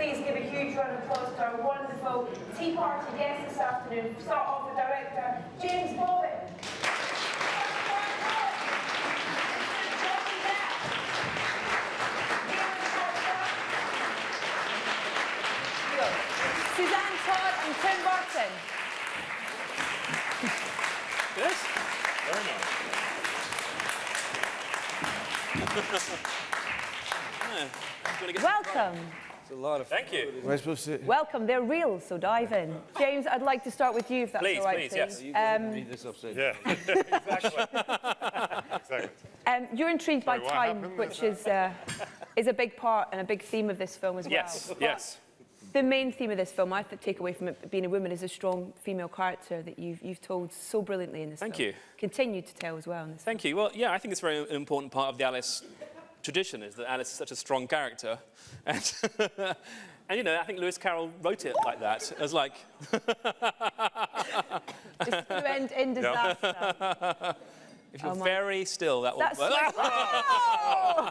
please give a huge round of applause to our wonderful tea party guests this afternoon. Start off with director James Bobin. Suzanne, Todd and Tim Burton. Yes? Very nice. Welcome. It's a lot of Thank you. Am I supposed to? Welcome. They're real, so dive in. James, I'd like to start with you, if that's all right. Please, yes. You can read this upside down. Yeah, exactly. Exactly. You're intrigued by Sorry, what time, happened? which is a big part and a big theme of this film as well. Yes, yes. The main theme of this film, I take away from it being a woman, is a strong female character that you've told so brilliantly in this film. Thank you. Continue to tell as well in this Thank you. Well, yeah, I think it's a very important part of the Alice tradition, is that Alice is such a strong character. And, and you know, I think Lewis Carroll wrote it like that. It was like... Just to end in disaster. If you're very still, that will... That's oh!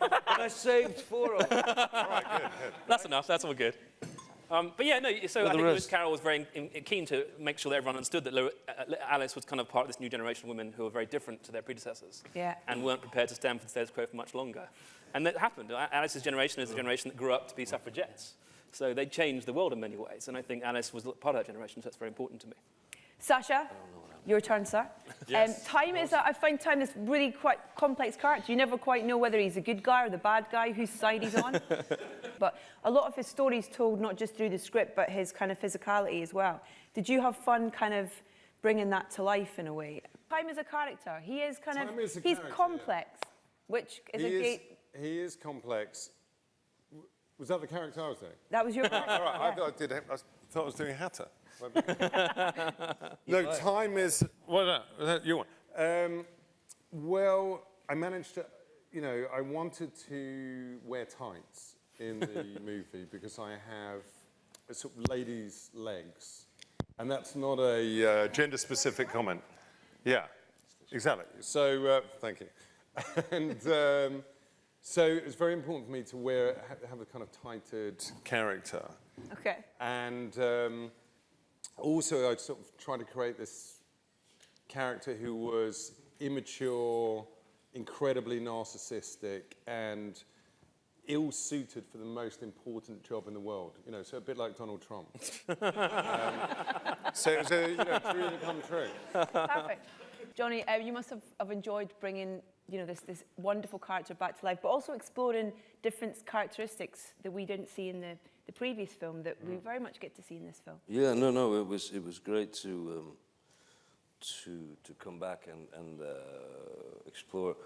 But I saved 4 of them. All right, good. That's enough, that's all good. But yeah, no, so I think rest. Lewis Carroll was very keen to make sure that everyone understood that Alice was kind of part of this new generation of women who were very different to their predecessors. Yeah. And weren't prepared to stand for the status quo for much longer. And that happened. Alice's generation is a generation that grew up to be suffragettes. So they changed the world in many ways. And I think Alice was part of that generation, so that's very important to me. Sacha, your turn, sir. Yes, time is, I find Time this really quite complex character. You never quite know whether he's a good guy or the bad guy, whose side he's on. But a lot of his stories told not just through the script, but his kind of physicality as well. Did you have fun kind of bringing that to life in a way? Time is a character. He is kind Time of, is a he's character, complex, which is a great... He is complex. Was that the character I was doing? That was your All right, I thought I was doing Hatter. No, Time is... What was that your one? Well, I managed to... You know, I wanted to wear tights in the movie because I have a sort of lady's legs. And that's not a gender-specific comment. Yeah, exactly. So, thank you. And so it was very important for me to have a kind of tighted character. Okay. And also, I sort of tried to create this character who was immature, incredibly narcissistic, and ill-suited for the most important job in the world. You know, so a bit like Donald Trump. So it was a dream come true. Perfect. Johnny, you must have enjoyed bringing this wonderful character back to life, but also exploring different characteristics that we didn't see in the previous film that we very much get to see in this film. Yeah, no, it was great to come back and explore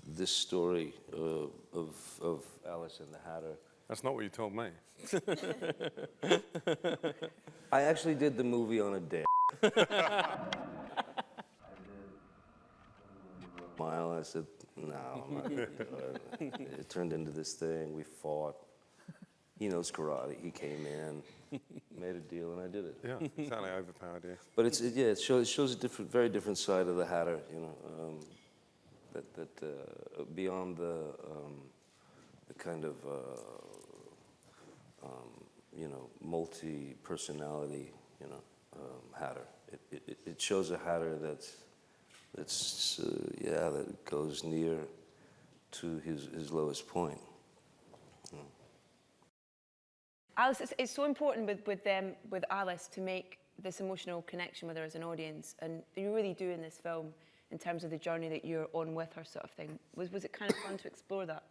this story of Alice and the Hatter. That's not what you told me. I actually did the movie on a day. Smile. I said, no, I'm not gonna do it. It turned into this thing. We fought. He knows karate. He came in, made a deal, and I did it. Yeah, exactly. Overpowered you. But it shows a very different side of the Hatter. You know, that beyond the kind of multi personality. Hatter. It shows a Hatter that goes near to his lowest point. Alice, it's so important with Alice to make this emotional connection with her as an audience, and you really do in this film in terms of the journey that you're on with her, sort of thing. Was it kind of fun to explore that?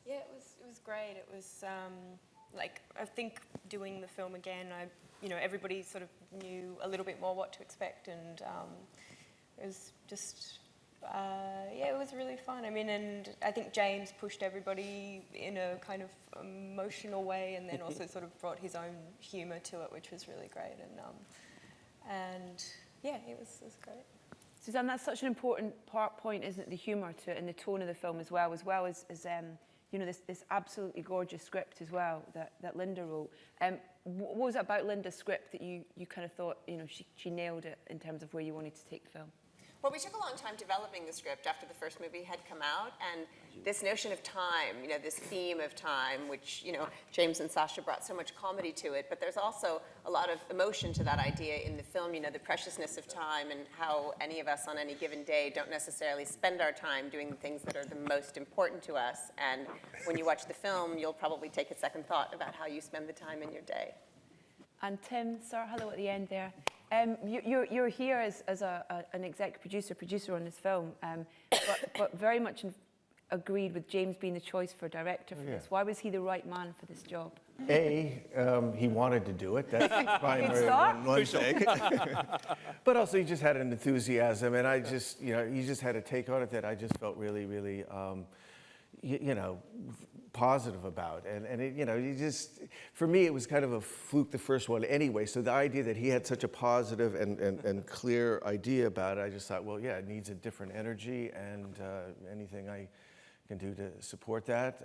Yeah, it was great. It was like, I think doing the film again, everybody sort of knew a little bit more what to expect, and it was just, it was really fun. I mean, and I think James pushed everybody in a kind of emotional way, and then also sort of brought his own humour to it, which was really great. And yeah, it was great. Suzanne, that's such an important point, isn't it? The humour to it and the tone of the film as well as this absolutely gorgeous script as well that Linda wrote. What was it about Linda's script that you kind of thought, she nailed it in terms of where you wanted to take the film? Well, we took a long time developing the script after the first movie had come out, and this notion of time, this theme of time, which, James and Sacha brought so much comedy to it, but there's also a lot of emotion to that idea in the film, the preciousness of time and how any of us on any given day don't necessarily spend our time doing the things that are the most important to us. And when you watch the film, you'll probably take a second thought about how you spend the time in your day. And Tim, sorry, hello at the end there. You're here as an exec producer on this film, but very much agreed with James being the choice for director for this. Why was he the right man for this job? He wanted to do it. That's probably Good start. one thing. But also he just had an enthusiasm, and I just, he just had a take on it that I just felt really, really, positive about. And it, you just, for me, it was kind of a fluke, the first one anyway. So the idea that he had such a positive and clear idea about it, I just thought, well, yeah, it needs a different energy, and anything I can do to support that,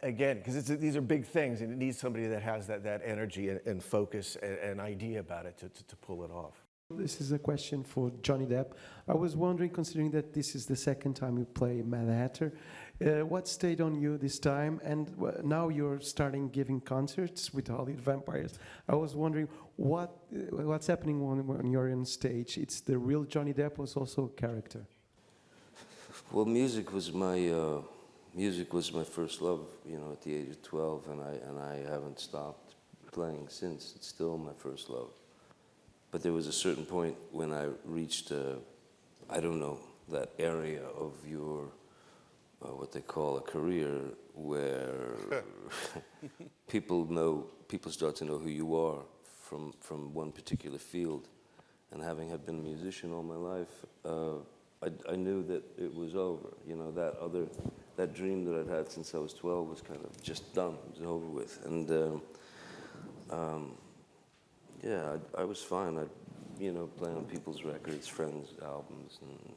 again, because these are big things, and it needs somebody that has that energy and focus and idea about it to pull it off. This is a question for Johnny Depp. I was wondering, considering that this is the second time you play Mad Hatter, what stayed on you this time? And now you're starting giving concerts with Hollywood vampires. I was wondering what's happening when you're on stage. It's the real Johnny Depp was also a character. Well, music was my first love, at the age of 12, and I haven't stopped playing since. It's still my first love. But there was a certain point when I reached, that area of your, what they call a career, where people start to know who you are from one particular field. And having had been a musician all my life, I knew that it was over. That dream that I'd had since I was 12 was kind of just done. It was over with. And I was fine. I'd, play on people's records, friends' albums and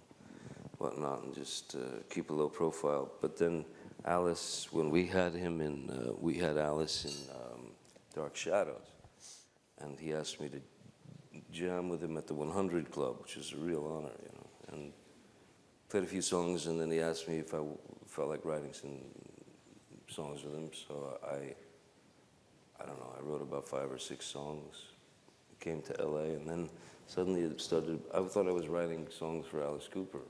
whatnot, and just keep a low profile. But then Alice, when we had Alice in Dark Shadows, and he asked me to jam with him at the 100 Club, which is a real honor, and played a few songs, and then he asked me if I felt like writing some songs with him. So I don't know, I wrote about 5 or 6 songs, came to LA, and then suddenly it started, I thought I was writing songs for Alice Cooper,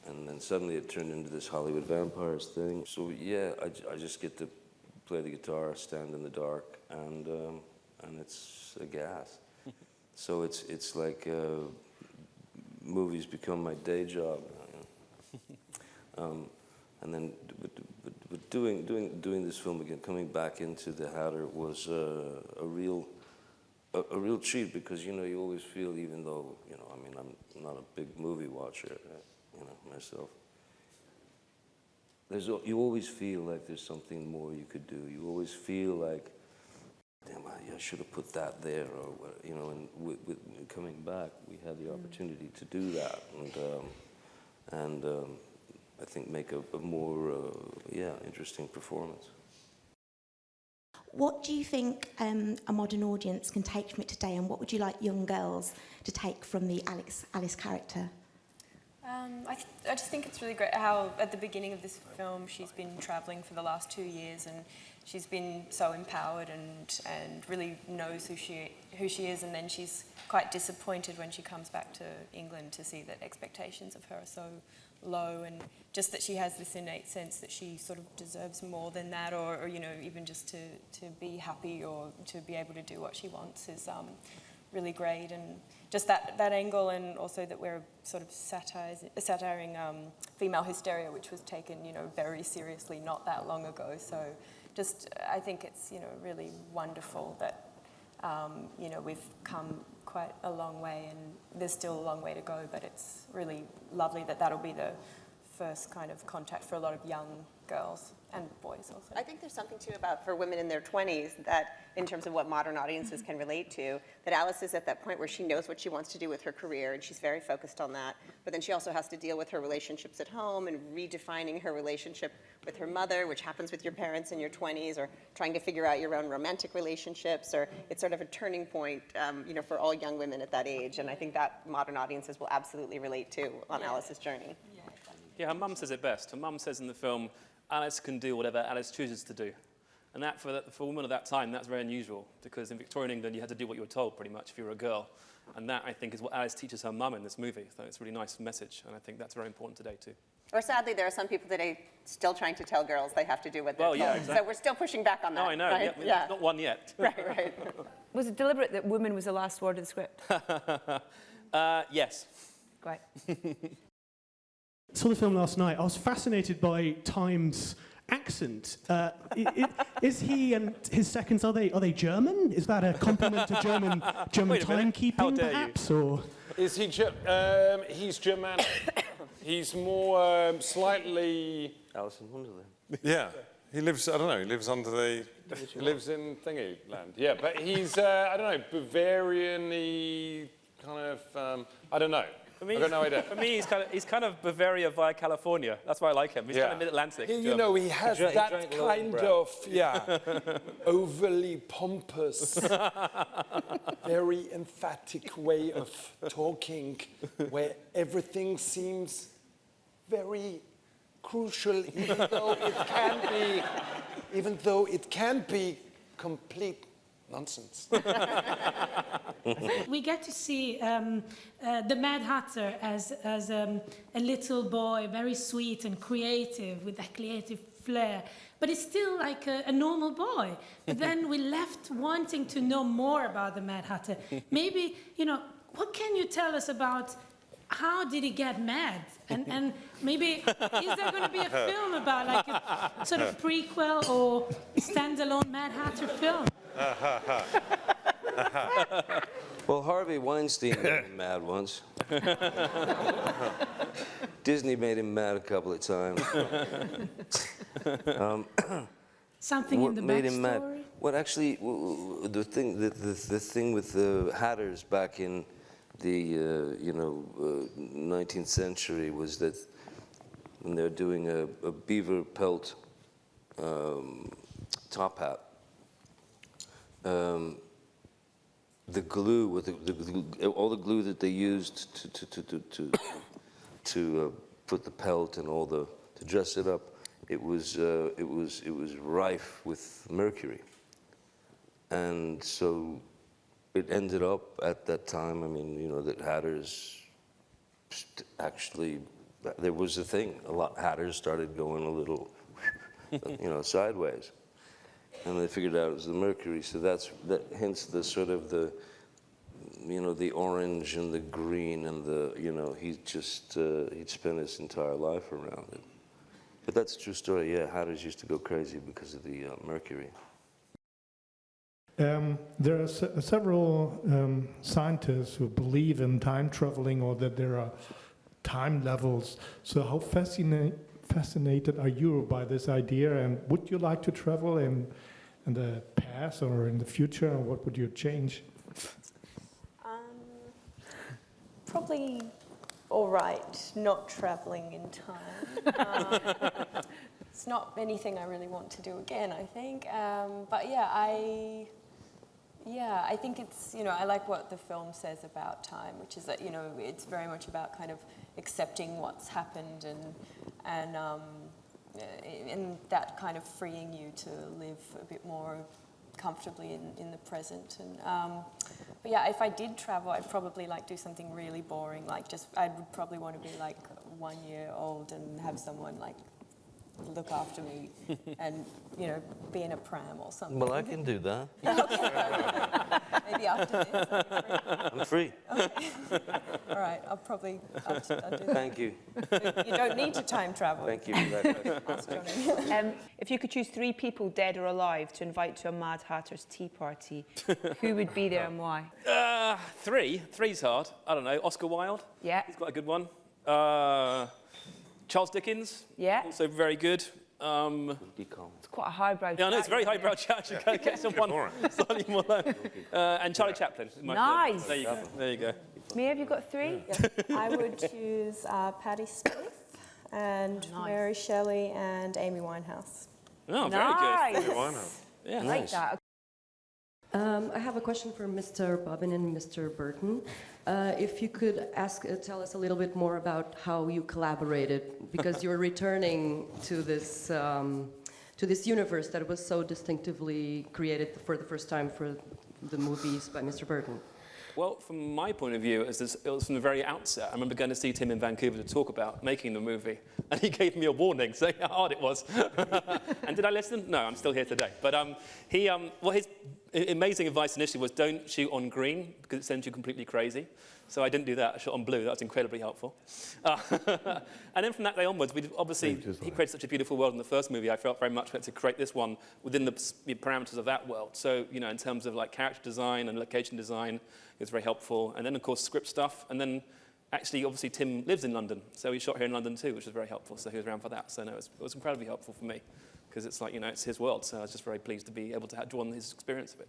and then suddenly it turned into this Hollywood Vampires thing. So yeah, I just get to play the guitar, stand in the dark, and it's a gas. So it's like movies become my day job, and then but doing this film again, coming back into the Hatter was a real treat, because you always feel, even though I'm not a big movie watcher, myself. You always feel like there's something more you could do. You always feel like, damn, I should have put that there, or And with coming back, we had the opportunity to do that, and I think make a more interesting performance. What do you think a modern audience can take from it today, and what would you like young girls to take from the Alice character? I just think it's really great how at the beginning of this film she's been travelling for the last 2 years, and she's been so empowered and really knows who she is, and then she's quite disappointed when she comes back to England to see that expectations of her are so low, and just that she has this innate sense that she sort of deserves more than that, or even just to be happy or to be able to do what she wants is really great. And just that angle, and also that we're sort of satiring female hysteria, which was taken very seriously not that long ago. So just I think it's really wonderful that we've come quite a long way, and there's still a long way to go, but it's really lovely that that'll be the first kind of contact for a lot of young girls and boys also. I think there's something too about, for women in their 20s, that in terms of what modern audiences can relate to, that Alice is at that point where she knows what she wants to do with her career, and she's very focused on that, but then she also has to deal with her relationships at home and redefining her relationship with her mother, which happens with your parents in your 20s, or trying to figure out your own romantic relationships, or it's sort of a turning point, for all young women at that age, and I think that modern audiences will absolutely relate to on Alice's journey. Yeah. Yeah, her mum says it best. Her mum says in the film, Alice can do whatever Alice chooses to do. And that, for a woman of that time, that's very unusual, because in Victorian England, you had to do what you were told, pretty much, if you were a girl. And that, I think, is what Alice teaches her mum in this movie. So it's a really nice message, and I think that's very important today, too. Or sadly, there are some people today still trying to tell girls they have to do what they're told. Exactly. So we're still pushing back on that. No, I know. Right? Yeah, not one yet. Right. Was it deliberate that woman was the last word of the script? Yes. Great. Saw the film last night. I was fascinated by Time's accent. Is he and his seconds, are they German? Is that a compliment to German timekeeping, perhaps? Or Is he? He's Germanic. He's more slightly. Alice in Wonderland. Yeah. He lives. I don't know. He lives under the. He lives in Thingy Land. Yeah, but he's. I don't know. Bavarian-y kind of. I don't know. I've got no idea. For me, he's kind of Bavaria via California. That's why I like him. He's kind of mid-Atlantic. You know, he has that kind of, overly pompous, very emphatic way of talking, where everything seems very crucial, even though it can be complete nonsense. We get to see the Mad Hatter as a little boy, very sweet and creative, with that creative flair. But he's still like a normal boy. But then we left wanting to know more about the Mad Hatter. Maybe, what can you tell us about how did he get mad? And maybe, is there going to be a film about like a sort of prequel or standalone Mad Hatter film? Well, Harvey Weinstein made him mad once. Disney made him mad a couple of times. Something in the made him mad? backstory? Well, actually, the thing with the Hatters back in the 19th century was that when they're doing a beaver pelt top hat, the glue with all the glue that they used to put the pelt and to dress it up, it was rife with mercury, and so it ended up at that time. I mean, that Hatters actually, there was a thing. A lot Hatters started going a little, sideways. And they figured out it was the mercury, so hence the sort of the orange and the green and he'd spent his entire life around it. But that's a true story, yeah. Hatters used to go crazy because of the mercury. there are several scientists who believe in time traveling or that there are time levels. So how fascinated are you by this idea, and would you like to travel in the past or in the future, and what would you change? Probably all right, not traveling in time. It's not anything I really want to do again, I think. But yeah, I think it's, I like what the film says about time, which is that, it's very much about kind of accepting what's happened and that kind of freeing you to live a bit more comfortably in the present. And but yeah, if I did travel, I'd probably do something really boring, I would probably want to be 1 year old and have someone look after me and be in a pram or something. Well, I can do that. Okay. Maybe after this I'm free. Okay. All right, I'll do that. Thank you. You don't need to time travel. Thank you for that. Ask Johnny. If you could choose 3 people, dead or alive, to invite to a Mad Hatter's tea party, who would be there and why? 3? 3's hard. I don't know. Oscar Wilde? Yeah. He's got a good one. Charles Dickens? Yeah. Also very good. It's quite a highbrow Yeah, I know, it's a very chat, highbrow chat. You can't get someone slightly more low. And Charlie Chaplin. Nice. There you go. There you go. Mia, have you got 3? I would choose Patti Smith and Mary Shelley and Amy Winehouse. Oh, very good. Nice. Winehouse. Yeah, I like that. I have a question for Mr. Bobin and Mr. Burton. If you could tell us a little bit more about how you collaborated, because you're returning to this universe that was so distinctively created for the first time for the movies by Mr. Burton. Well, from my point of view, it was from the very outset. I remember going to see Tim in Vancouver to talk about making the movie, and he gave me a warning saying how hard it was. And did I listen? No, I'm still here today. But his amazing advice initially was don't shoot on green because it sends you completely crazy. So I didn't do that. I shot on blue. That was incredibly helpful. And then from that day onwards, he created such a beautiful world in the first movie. I felt very much we had to create this one within the parameters of that world. So, you know, in terms of like character design and location design, it was very helpful. And then, of course, script stuff. And then, actually, obviously, Tim lives in London. So he shot here in London too, which was very helpful. So he was around for that. So no, it was incredibly helpful for me because it's like, you know, it's his world. So I was just very pleased to be able to draw on his experience of it.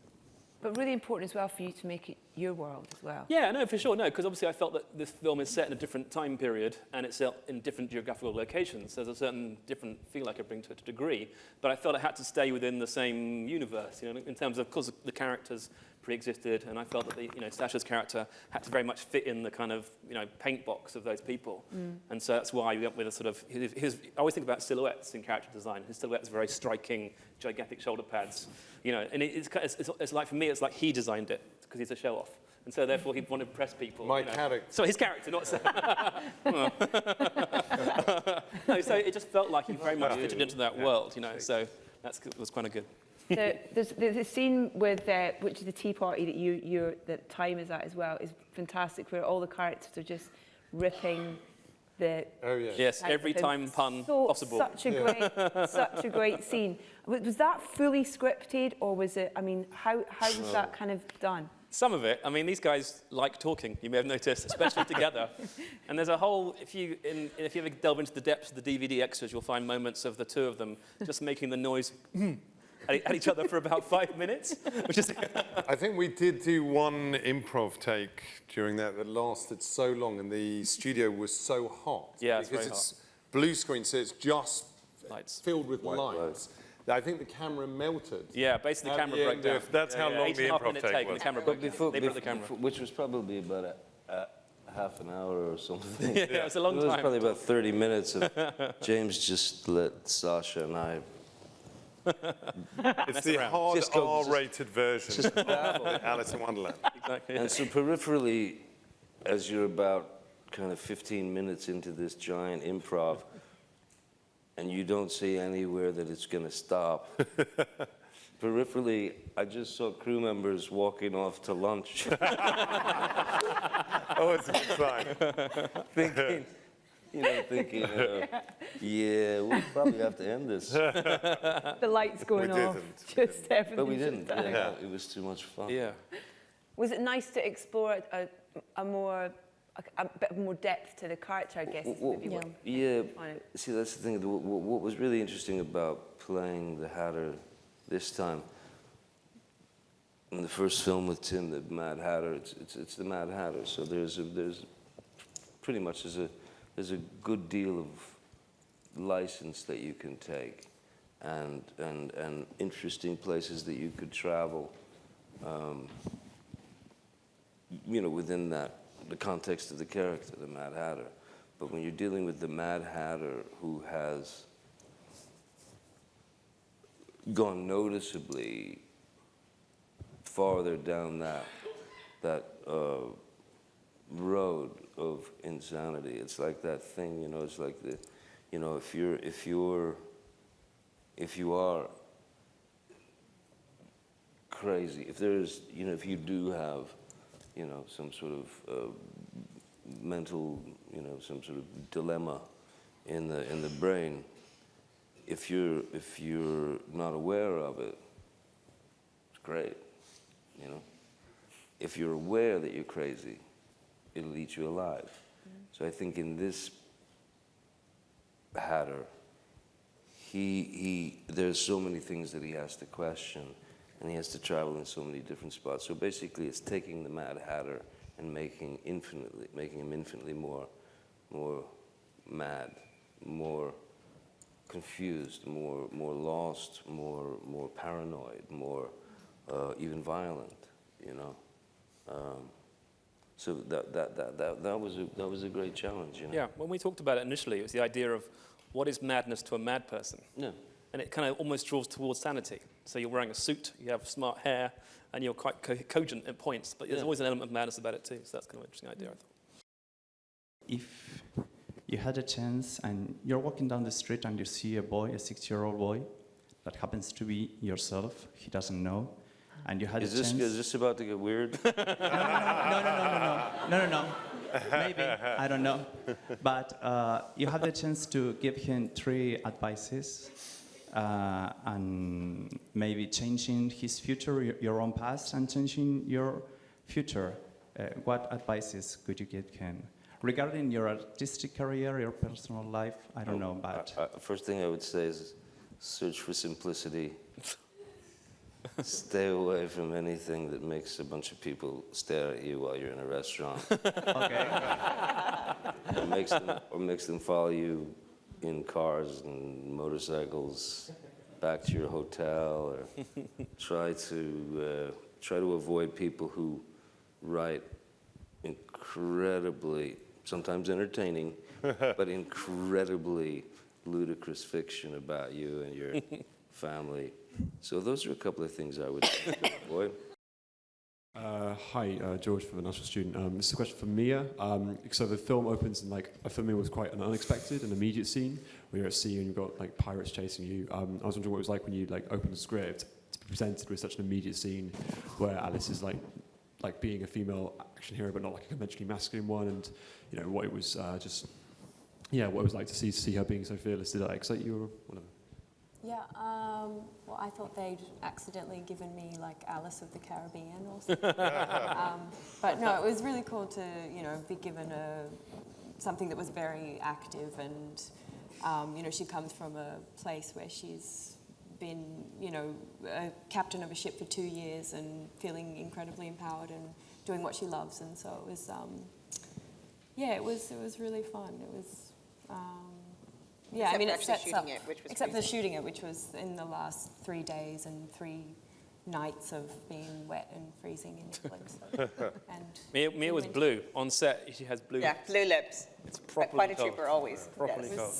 But really important as well for you to make it your world as well. Yeah, no, for sure, no, because obviously I felt that this film is set in a different time period and it's set in different geographical locations. There's a certain different feel I could bring to it to a degree, but I felt it had to stay within the same universe, you know, in terms of course, the characters pre-existed, and I felt that Sacha's character had to very much fit in the kind of, paint box of those people. And so that's why we went with a sort of, I always think about silhouettes in character design. His silhouette is very striking, gigantic shoulder pads, and it's like, for me, it's like he designed it, because he's a show-off. And so therefore he'd want to impress people. My character. So his character, not so. No, so it just felt like he very much fitted into that world, so that was kind of good. There's the scene with which is the tea party that that time is at as well is fantastic, where all the characters are just ripping the. Oh yeah. Yes, every time pun possible. Such a great scene. Was that fully scripted, or was it? I mean, how was that kind of done? Some of it. I mean, these guys like talking. You may have noticed, especially together. And there's a whole. If you ever delve into the depths of the DVD extras, you'll find moments of the two of them just making the noise. At each other for about 5 minutes, which is. I think we did do one improv take during that lasted so long, and the studio was so hot. Yeah, it's because very it's blue screen, so it's just lights filled with lights. I think the camera melted. Yeah, basically the camera broke down. That's how long the improv take was. The camera broke down. They broke the camera. Which was probably about half an hour or something. Yeah, it was a long time. It was probably about 30 minutes of James just let Sacha and I. It's the hard R-rated version of Alice in Wonderland. Exactly. And so peripherally, as you're about kind of 15 minutes into this giant improv, and you don't see anywhere that it's going to stop, peripherally, I just saw crew members walking off to lunch. Oh, it's a good sign. Thinking, yeah, we'll probably have to end this. The lights going off. Just everything. But we didn't. Yeah, it was too much fun. Yeah. Was it nice to explore a bit more depth to the character, I guess? Yeah. See, that's the thing. What was really interesting about playing the Hatter this time, in the first film with Tim, the Mad Hatter, it's the Mad Hatter. So there's pretty much there's a good deal of license that you can take, and interesting places that you could travel, within the context of the character, the Mad Hatter. But when you're dealing with the Mad Hatter, who has gone noticeably farther down that road of insanity, it's like that thing, it's like if you are crazy, if there's, if you do have, some sort of mental, some sort of dilemma in the brain, if you're not aware of it, it's great, If you're aware that you're crazy, it'll eat you alive. So I think in this Hatter, there's so many things that he has to question, and he has to travel in so many different spots. So basically, it's taking the Mad Hatter and making him infinitely more mad, more confused, more lost, more paranoid, more even violent, So that was a great challenge, you know. Yeah, when we talked about it initially, it was the idea of what is madness to a mad person? Yeah. And it kind of almost draws towards sanity. So you're wearing a suit, you have smart hair, and you're quite cogent at points, but there's always an element of madness about it too, so that's kind of an interesting idea, I thought. If you had a chance and you're walking down the street and you see a boy, a 6-year-old boy, that happens to be yourself, he doesn't know, and you had a chance... Is this about to get weird? No. Maybe, I don't know. But you have the chance to give him 3 advices and maybe changing his future, your own past, and changing your future. What advices could you give him? Regarding your artistic career, your personal life, I don't know, but... First thing I would say is search for simplicity. Stay away from anything that makes a bunch of people stare at you while you're in a restaurant. Okay. Or makes them follow you in cars and motorcycles back to your hotel. Or try to avoid people who write incredibly, sometimes entertaining, but incredibly ludicrous fiction about you and your family. So those are a couple of things I would avoid. Hi, George from the National Student. This is a question for Mia. So the film opens and for me it was quite an unexpected and immediate scene where you're at sea and you've got pirates chasing you. I was wondering what it was like when you opened the script to be presented with such an immediate scene where Alice is like being a female action hero but not like a conventionally masculine one, and what it was what it was like to see her being so fearless. Did that excite you or whatever? Yeah, well, I thought they'd accidentally given me Alice of the Caribbean or something. But no, it was really cool to, be given something that was very active, and, she comes from a place where she's been, a captain of a ship for 2 years and feeling incredibly empowered and doing what she loves, and so it was, it was really fun. It was, Except it for sets up, shooting it, which was except for crazy. shooting it, which was in the last 3 days and 3 nights of being wet and freezing in Italy. So, and Mia was blue. On set, she has blue. Yeah, blue lips. It's properly Quite a cold. trooper always. Properly Yes. cold.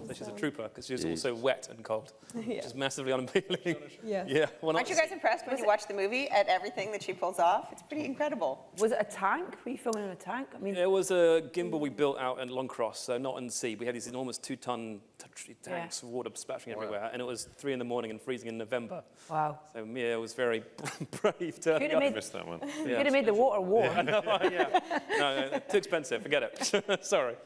So she's a trooper because she's also wet and cold, which Yeah. is massively unappealing. Yeah. Yeah. Well, Aren't you guys impressed when you watch the movie at everything that she pulls off? It's pretty incredible. Was it a tank? Were you filming in a tank? I mean, It was a gimbal we built out in Longcross, so not in the sea. We had these enormous 2-ton tanks of water splashing everywhere, and it was 3 in the morning and freezing in November. Wow. So Mia was very brave to... Could have made, missed that one. Could have made the water warm. Yeah, no, too expensive, forget it. Sorry.